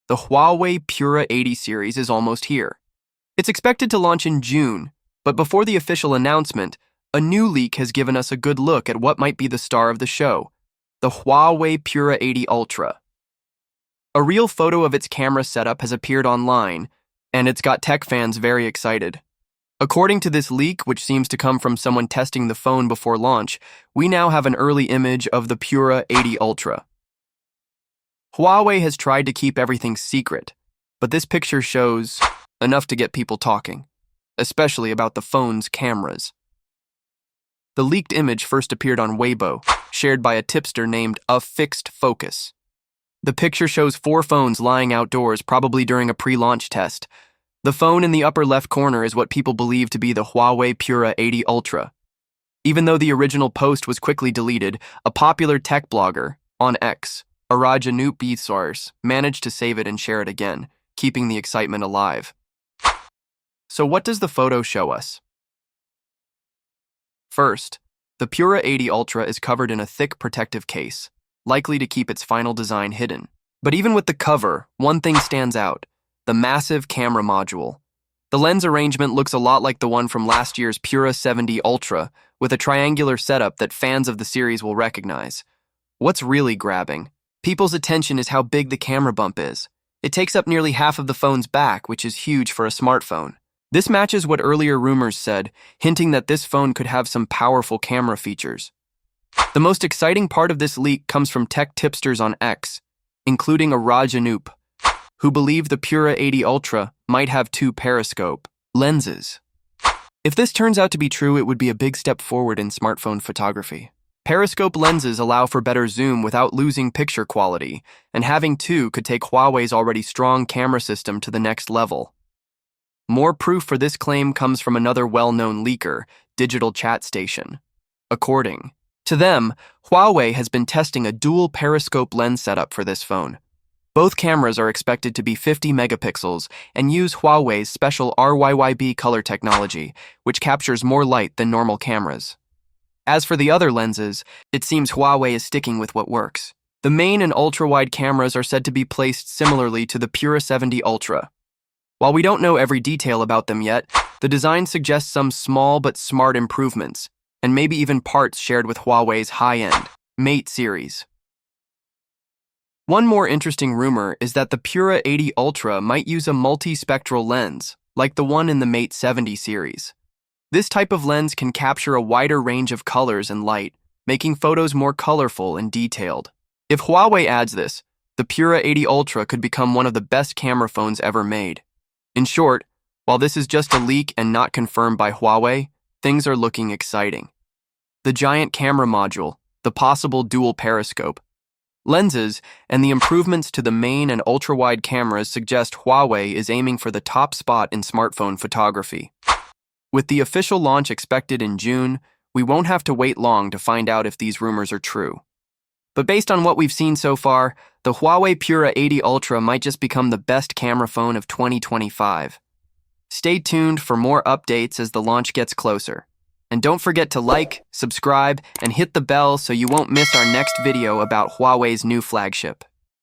The Huawei Pura 80 series is almost here. It's expected to launch in June, but before the official announcement, a new leak has given us a good look at what might be the star of the show, the Huawei Pura 80 Ultra. A real photo of its camera setup has appeared online, and it's got tech fans very excited. According to this leak, which seems to come from someone testing the phone before launch, we now have an early image of the Pura 80 Ultra. Huawei has tried to keep everything secret, but this picture shows enough to get people talking, especially about the phone's cameras. The leaked image first appeared on Weibo, shared by a tipster named A Fixed Focus. The picture shows 4 phones lying outdoors, probably during a pre-launch test. The phone in the upper left corner is what people believe to be the Huawei Pura 80 Ultra. Even though the original post was quickly deleted, a popular tech blogger, on X, Arajanup managed to save it and share it again, keeping the excitement alive. So what does the photo show us? First, the Pura 80 Ultra is covered in a thick protective case, likely to keep its final design hidden. But even with the cover, one thing stands out: the massive camera module. The lens arrangement looks a lot like the one from last year's Pura 70 Ultra, with a triangular setup that fans of the series will recognize. What's really grabbing people's attention is how big the camera bump is. It takes up nearly half of the phone's back, which is huge for a smartphone. This matches what earlier rumors said, hinting that this phone could have some powerful camera features. The most exciting part of this leak comes from tech tipsters on X, including Arajanup, who believe the Pura 80 Ultra might have 2 periscope lenses. If this turns out to be true, it would be a big step forward in smartphone photography. Periscope lenses allow for better zoom without losing picture quality, and having 2 could take Huawei's already strong camera system to the next level. More proof for this claim comes from another well-known leaker, Digital Chat Station. According to them, Huawei has been testing a dual periscope lens setup for this phone. Both cameras are expected to be 50 megapixels and use Huawei's special RYYB color technology, which captures more light than normal cameras. As for the other lenses, it seems Huawei is sticking with what works. The main and ultra-wide cameras are said to be placed similarly to the Pura 70 Ultra. While we don't know every detail about them yet, the design suggests some small but smart improvements, and maybe even parts shared with Huawei's high-end Mate series. One more interesting rumor is that the Pura 80 Ultra might use a multispectral lens, like the one in the Mate 70 series. This type of lens can capture a wider range of colors and light, making photos more colorful and detailed. If Huawei adds this, the Pura 80 Ultra could become one of the best camera phones ever made. In short, while this is just a leak and not confirmed by Huawei, things are looking exciting. The giant camera module, the possible dual periscope lenses, and the improvements to the main and ultra-wide cameras suggest Huawei is aiming for the top spot in smartphone photography. With the official launch expected in June, we won't have to wait long to find out if these rumors are true. But based on what we've seen so far, the Huawei Pura 80 Ultra might just become the best camera phone of 2025. Stay tuned for more updates as the launch gets closer. And don't forget to like, subscribe, and hit the bell so you won't miss our next video about Huawei's new flagship.